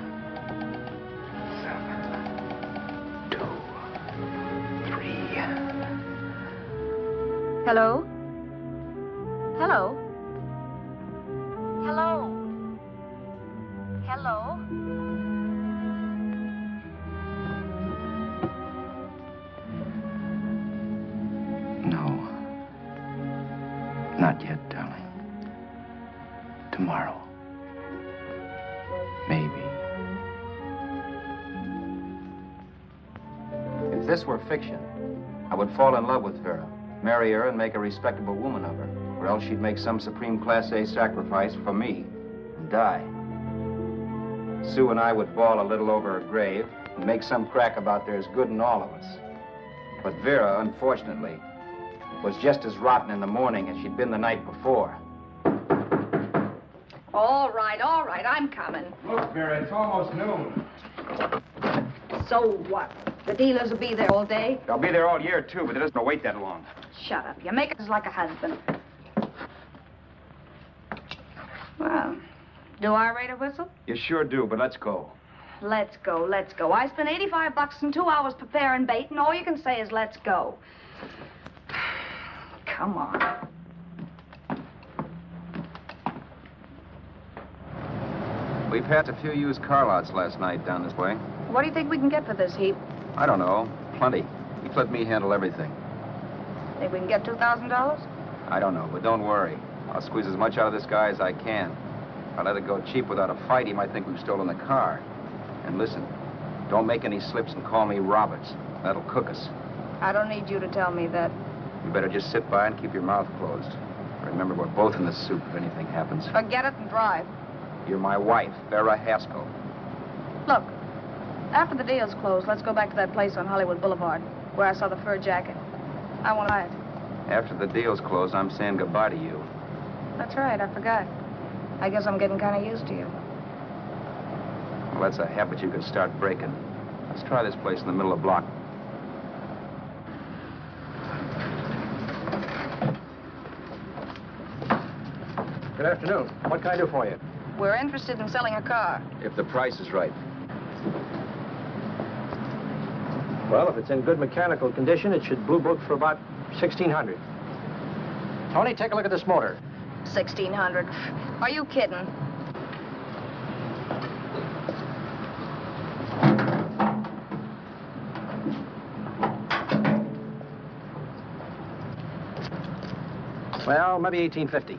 7, 2, 3. Hello? Hello? Hello? Hello? No. Not yet, darling. Tomorrow. Maybe. If this were fiction, I would fall in love with Vera, marry her, and make a respectable woman of her. Or else she'd make some supreme Class A sacrifice for me and die. Sue and I would bawl a little over her grave and make some crack about there's good in all of us. But Vera, unfortunately, was just as rotten in the morning as she'd been the night before. All right, I'm coming. Look, Vera, it's almost noon. So what? The dealers will be there all day? They'll be there all year, too, but it doesn't wait that long. Shut up. You make it like a husband. Well, do I rate a whistle? You sure do, but let's go. Let's go, let's go. I spent $85 in 2 hours preparing bait, and all you can say is let's go. Come on. We passed a few used car lots last night down this way. What do you think we can get for this heap? I don't know. Plenty. He let me handle everything. Think we can get $2,000? I don't know, but don't worry. I'll squeeze as much out of this guy as I can. If I let it go cheap without a fight, he might think we've stolen the car. And listen, don't make any slips and call me Roberts. That'll cook us. I don't need you to tell me that. You better just sit by and keep your mouth closed. Remember, we're both in the soup if anything happens. Forget it and drive. You're my wife, Vera Haskell. Look, after the deal's closed, let's go back to that place on Hollywood Boulevard where I saw the fur jacket. I want to buy it. After the deal's closed, I'm saying goodbye to you. That's right, I forgot. I guess I'm getting kind of used to you. Well, that's a habit you could start breaking. Let's try this place in the middle of block. Good afternoon. What can I do for you? We're interested in selling a car. If the price is right. Well, if it's in good mechanical condition, it should blue book for about $1,600. Tony, take a look at this motor. $1,600. Are you kidding? Well, maybe $18.50.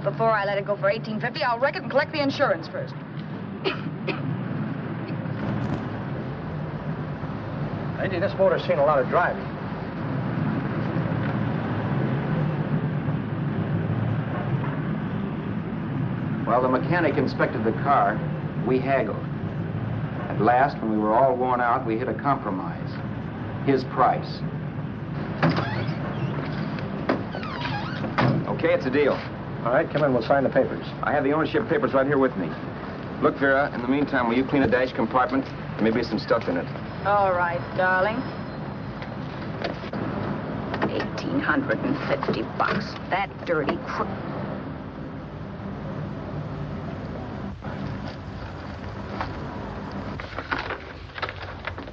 Before I let it go for $18.50, I'll wreck it and collect the insurance first. Lady, this motor's seen a lot of driving. Well, the mechanic inspected the car. We haggled. At last, when we were all worn out, we hit a compromise. His price. Okay, it's a deal. All right, come in. We'll sign the papers. I have the ownership papers right here with me. Look, Vera, in the meantime, will you clean the dash compartment? There may be some stuff in it. All right, darling. $1,850. That dirty crook.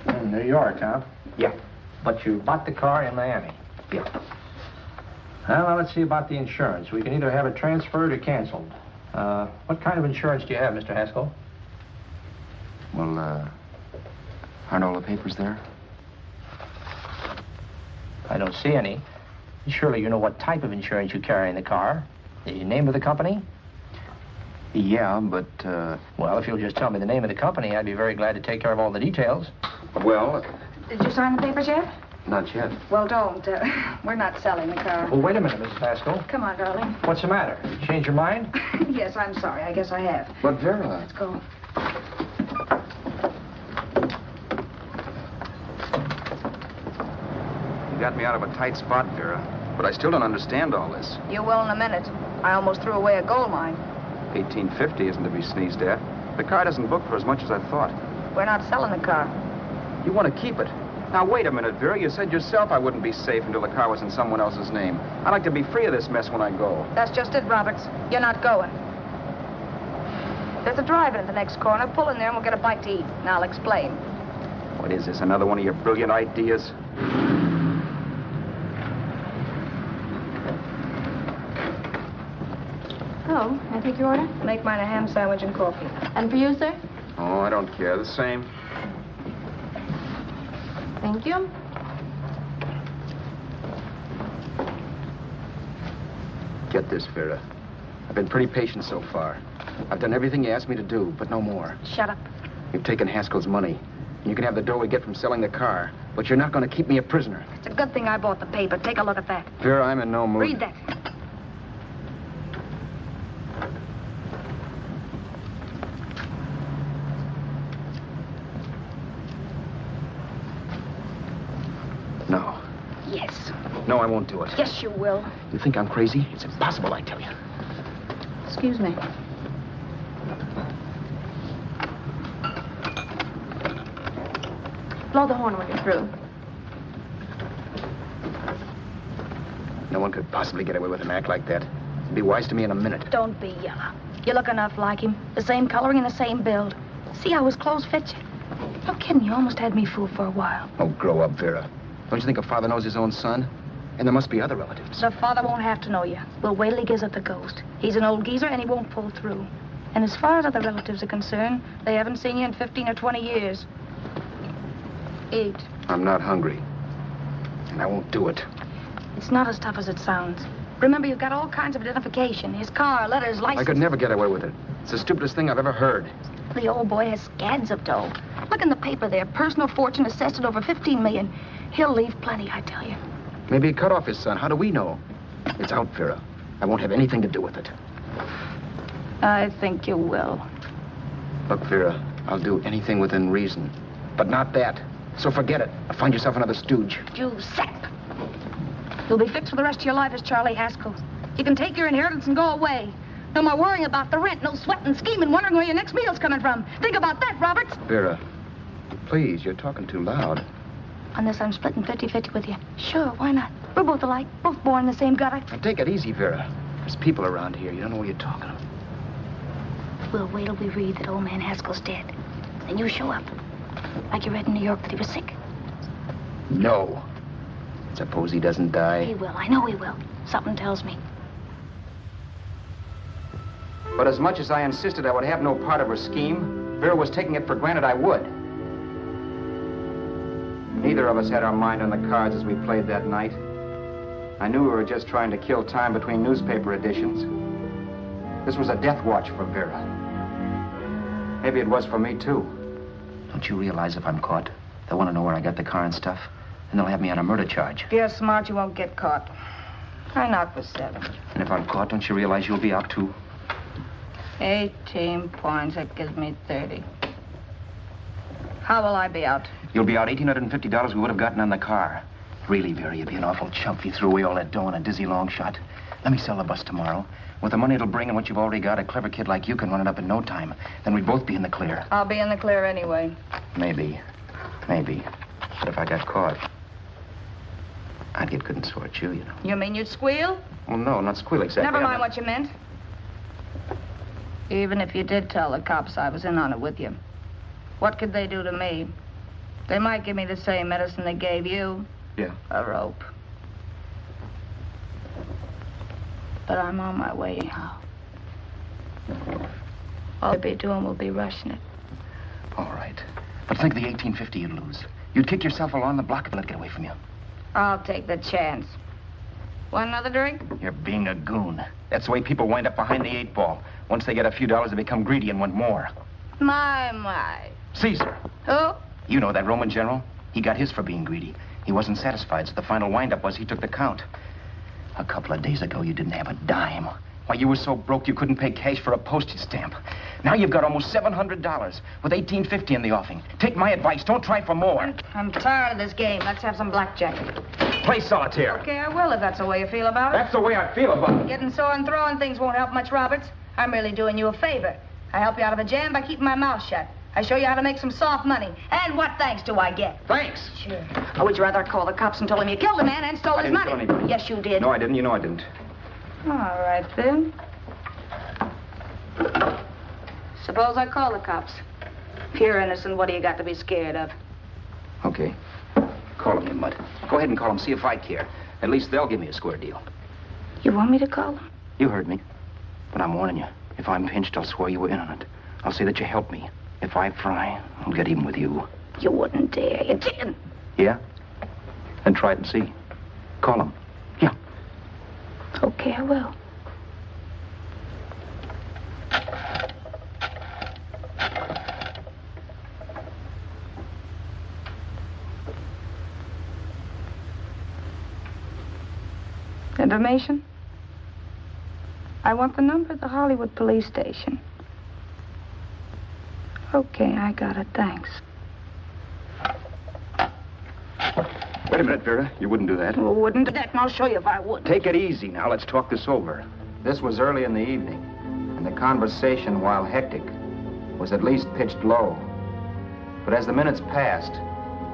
In New York, huh? Yeah. But you bought the car in Miami. Yeah. Well, now let's see about the insurance. We can either have it transferred or canceled. What kind of insurance do you have, Mr. Haskell? Well, aren't all the papers there? I don't see any. Surely you know what type of insurance you carry in the car. The name of the company? Yeah, but, Well, if you'll just tell me the name of the company, I'd be very glad to take care of all the details. well, Did you sign the papers yet? not yet. Well, don't. We're not selling the car. Well, wait a minute, Mrs. Haskell. Come on, darling. What's the matter? Change your mind? Yes, I'm sorry. I guess I have. But, Vera... Let's go. You got me out of a tight spot, Vera. But I still don't understand all this. You will in a minute. I almost threw away a gold mine. $18.50 isn't to be sneezed at. The car doesn't book for as much as I thought. We're not selling the car. You want to keep it. Now, wait a minute, Vera. You said yourself I wouldn't be safe until the car was in someone else's name. I'd like to be free of this mess when I go. That's just it, Roberts. You're not going. There's a drive-in at the next corner. Pull in there and we'll get a bite to eat. And I'll explain. What is this, another one of your brilliant ideas? Oh, I take your order? Make mine a ham sandwich and coffee. And for you, sir? Oh, I don't care. The same. Thank you. Get this, Vera. I've been pretty patient so far. I've done everything you asked me to do, but no more. Shut up. You've taken Haskell's money. And you can have the dough we get from selling the car. But you're not going to keep me a prisoner. It's a good thing I bought the paper. Take a look at that. Vera, I'm in no mood. Read that. No. Yes. No, I won't do it. Yes, you will. You think I'm crazy? It's impossible, I tell you. Excuse me. Blow the horn when you're through. No one could possibly get away with an act like that. It'd be wise to me in a minute. Don't be yellow. You look enough like him. The same coloring and the same build. See how his clothes fit you? No kidding, you almost had me fooled for a while. Oh, grow up, Vera. Don't you think a father knows his own son? And there must be other relatives. The father won't have to know you. We'll wait till he gives up the ghost. He's an old geezer and he won't pull through. And as far as other relatives are concerned, they haven't seen you in 15 or 20 years. Eat. I'm not hungry. And I won't do it. It's not as tough as it sounds. Remember, you've got all kinds of identification. His car, letters, license. I could never get away with it. It's the stupidest thing I've ever heard. The old boy has scads of dough. Look in the paper there. Personal fortune assessed at over $15 million. He'll leave plenty, I tell you. Maybe he cut off his son. How do we know? It's out, Vera. I won't have anything to do with it. I think you will. Look, Vera, I'll do anything within reason. But not that. So forget it. Find yourself another stooge. You sap. You'll be fixed for the rest of your life as Charlie Haskell. You can take your inheritance and go away. No more worrying about the rent, no sweating, scheming, wondering where your next meal's coming from. Think about that, Roberts. Vera, please, you're talking too loud. On this, I'm splitting 50-50 with you. Sure, why not? We're both alike, both born in the same gutter. Now, take it easy, Vera. There's people around here. You don't know what you're talking about. We'll wait till we read that old man Haskell's dead. Then you show up. Like you read in New York that he was sick. No. Suppose he doesn't die. He will. I know he will. Something tells me. But as much as I insisted I would have no part of her scheme, Vera was taking it for granted I would. Neither of us had our mind on the cards as we played that night. I knew we were just trying to kill time between newspaper editions. This was a death watch for Vera. Maybe it was for me, too. Don't you realize if I'm caught, they'll want to know where I got the car and stuff, and they'll have me on a murder charge. If you're smart, you won't get caught. I knock for 7. And if I'm caught, don't you realize you'll be out, too? 18 points, that gives me 30. How will I be out? You'll be out $1,850 we would have gotten on the car. Really, Vera, you'd be an awful chump if you threw away all that dough on a dizzy long shot. Let me sell the bus tomorrow. With the money it'll bring and what you've already got, a clever kid like you can run it up in no time. Then we'd both be in the clear. I'll be in the clear anyway. Maybe. Maybe. But if I got caught, I'd get good and sore at you, you know. You mean you'd squeal? Well, no, not squeal exactly. Never mind what you meant. Even if you did tell the cops I was in on it with you, what could they do to me? They might give me the same medicine they gave you. Yeah. A rope. But I'm on my way now. All they'll be doing will be rushing it. All right. But think of the $1,850 you'd lose. You'd kick yourself along the block and let it get away from you. I'll take the chance. Want another drink? You're being a goon. That's the way people wind up behind the 8 ball. Once they get a few dollars, they become greedy and want more. My. Caesar. Who? You know that Roman general? He got his for being greedy. He wasn't satisfied, so the final wind-up was he took the count. A couple of days ago, you didn't have a dime. Why, you were so broke you couldn't pay cash for a postage stamp. Now you've got almost $700 with $1,850 in the offing. Take my advice. Don't try for more. I'm tired of this game. Let's have some blackjack. Play solitaire. Okay, I will if that's the way you feel about it. That's the way I feel about it. Getting sore and throwing things won't help much, Roberts. I'm really doing you a favor. I help you out of a jam by keeping my mouth shut. I show you how to make some soft money. And what thanks do I get? Thanks. Sure. Or would you rather call the cops and told them you killed the man and stole his money? I didn't kill anybody. Yes, you did. No, I didn't. You know I didn't. All right, then. Suppose I call the cops. If you're innocent, what do you got to be scared of? Okay. Call them, you mutt. Go ahead and call them, see if I care. At least they'll give me a square deal. You want me to call them? You heard me. But I'm warning you. If I'm pinched, I'll swear you were in on it. I'll say that you helped me. If I fry, I'll get even with you. You wouldn't dare. You chicken. Yeah? Then try it and see. Call them. Yeah. Okay, I will. Information? I want the number of the Hollywood police station. Okay, I got it. Thanks. Wait a minute, Vera. You wouldn't do that. Well, wouldn't that? And I'll show you if I would. Take it easy now. Let's talk this over. This was early in the evening, and the conversation, while hectic, was at least pitched low. But as the minutes passed,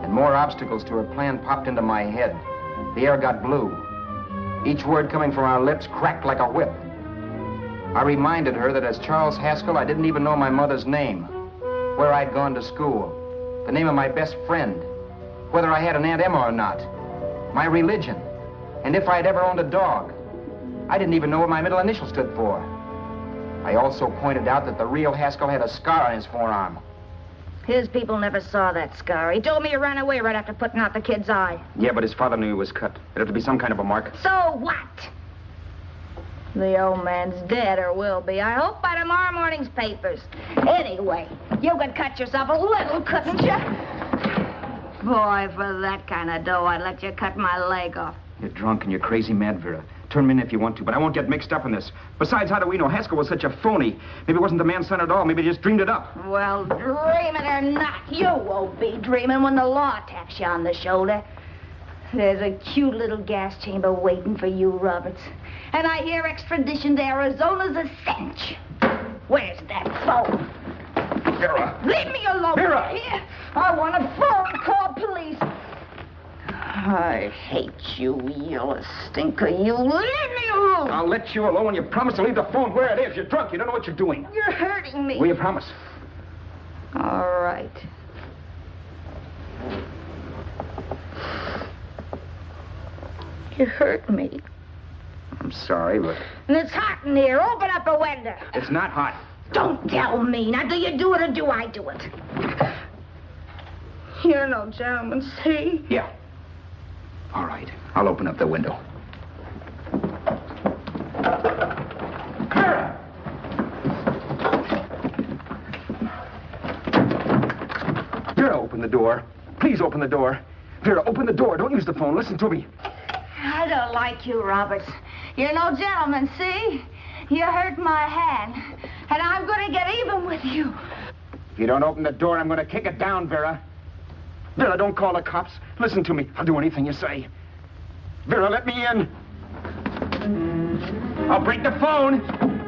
and more obstacles to her plan popped into my head, the air got blue. Each word coming from our lips cracked like a whip. I reminded her that as Charles Haskell, I didn't even know my mother's name, where I'd gone to school, the name of my best friend, whether I had an Aunt Emma or not, my religion, and if I'd ever owned a dog. I didn't even know what my middle initial stood for. I also pointed out that the real Haskell had a scar on his forearm. His people never saw that scar. He told me he ran away right after putting out the kid's eye. Yeah, but his father knew he was cut. It'd have to be some kind of a mark. So what? The old man's dead, or will be. I hope by tomorrow morning's papers. Anyway, you could cut yourself a little, couldn't you? Boy, for that kind of dough, I'd let you cut my leg off. You're drunk and you're crazy mad, Vera. Turn me in if you want to, but I won't get mixed up in this. Besides, how do we know Haskell was such a phony? Maybe it wasn't the man's son at all. Maybe he just dreamed it up. Well, dream it or not, you won't be dreaming when the law taps you on the shoulder. There's a cute little gas chamber waiting for you, Roberts. And I hear extradition to Arizona's a cinch. Where's that phone? Vera! Leave me alone. Vera! Here. I want a phone. Call police. I hate you, yellow stinker. You leave me alone. I'll let you alone when you promise to leave the phone where it is. You're drunk. You don't know what you're doing. You're hurting me. Will you promise? All right. You hurt me. I'm sorry, but... And it's hot in here. Open up a window. It's not hot. Don't tell me. Now, do you do it or do I do it? You're no gentleman, see? Yeah. All right. I'll open up the window. open the door. Please open the door. Vera, open the door. Don't use the phone. Listen to me. I don't like you, Roberts. You're no gentleman, see? You hurt my hand, and I'm going to get even with you. If you don't open the door, I'm going to kick it down, Vera. Vera, don't call the cops. Listen to me. I'll do anything you say. Vera, let me in. I'll break the phone.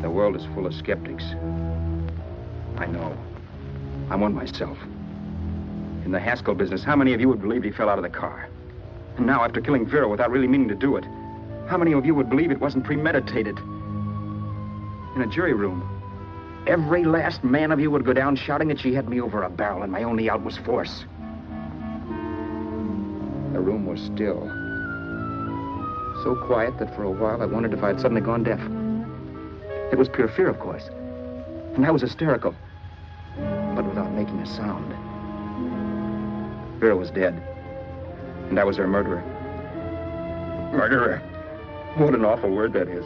The world is full of skeptics. I know. I'm one myself. In the Haskell business, how many of you would believe he fell out of the car? And now, after killing Vera without really meaning to do it, how many of you would believe it wasn't premeditated? In a jury room, every last man of you would go down shouting that she had me over a barrel and my only out was force. The room was still. So quiet that for a while I wondered if I had suddenly gone deaf. It was pure fear, of course. And I was hysterical, but without making a sound. Vera was dead, and I was her murderer. Murderer. What an awful word that is.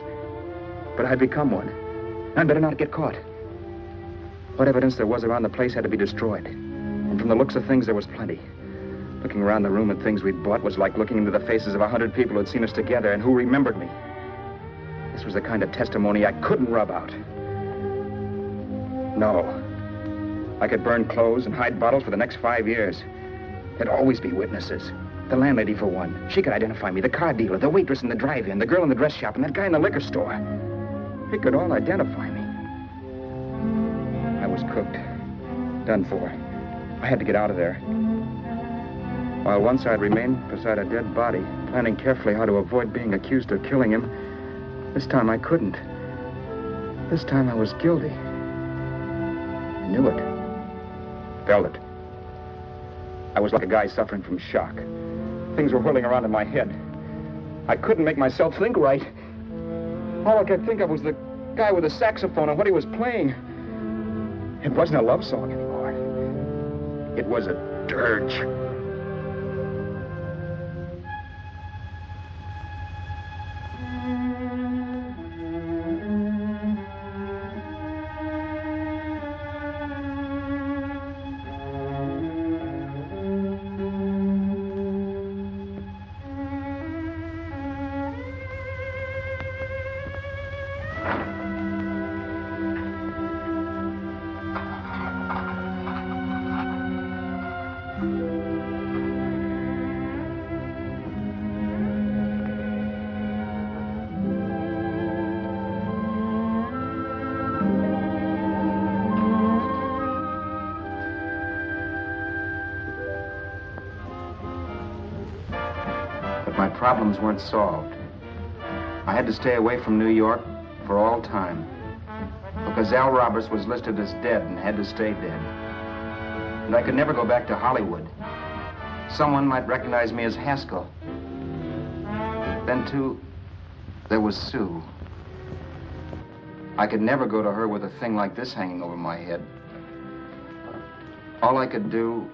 But I'd become one. I'd better not get caught. What evidence there was around the place had to be destroyed. And from the looks of things, there was plenty. Looking around the room at things we'd bought was like looking into the faces of 100 people who had seen us together and who remembered me. This was the kind of testimony I couldn't rub out. No. I could burn clothes and hide bottles for the next 5 years. There'd always be witnesses. The landlady, for one. She could identify me. The car dealer, the waitress in the drive-in, the girl in the dress shop, and that guy in the liquor store. They could all identify me. I was cooked. Done for. I had to get out of there. While once I'd remained beside a dead body, planning carefully how to avoid being accused of killing him, this time I couldn't. This time I was guilty. I knew it. Felt it. I was like a guy suffering from shock. Things were whirling around in my head. I couldn't make myself think right. All I could think of was the guy with the saxophone and what he was playing. It wasn't a love song anymore. It was a dirge. My problems weren't solved. I had to stay away from New York for all time because Al Roberts was listed as dead and had to stay dead. And I could never go back to Hollywood. Someone might recognize me as Haskell. Then, too, there was Sue. I could never go to her with a thing like this hanging over my head. All I could do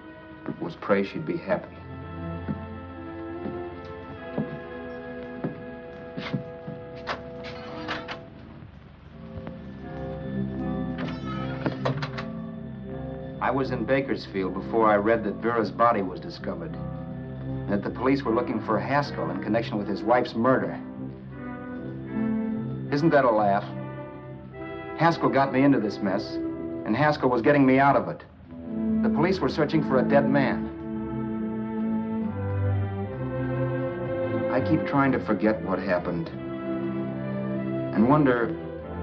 was pray she'd be happy. I was in Bakersfield before I read that Vera's body was discovered, and that the police were looking for Haskell in connection with his wife's murder. Isn't that a laugh? Haskell got me into this mess, and Haskell was getting me out of it. The police were searching for a dead man. I keep trying to forget what happened, and wonder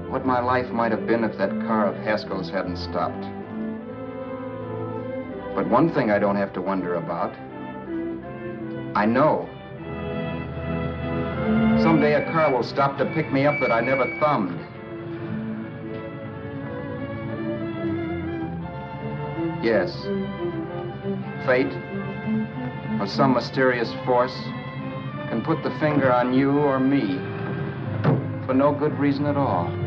what my life might have been if that car of Haskell's hadn't stopped. But one thing I don't have to wonder about. I know. Someday a car will stop to pick me up that I never thumbed. Yes. Fate, or some mysterious force, can put the finger on you or me for no good reason at all.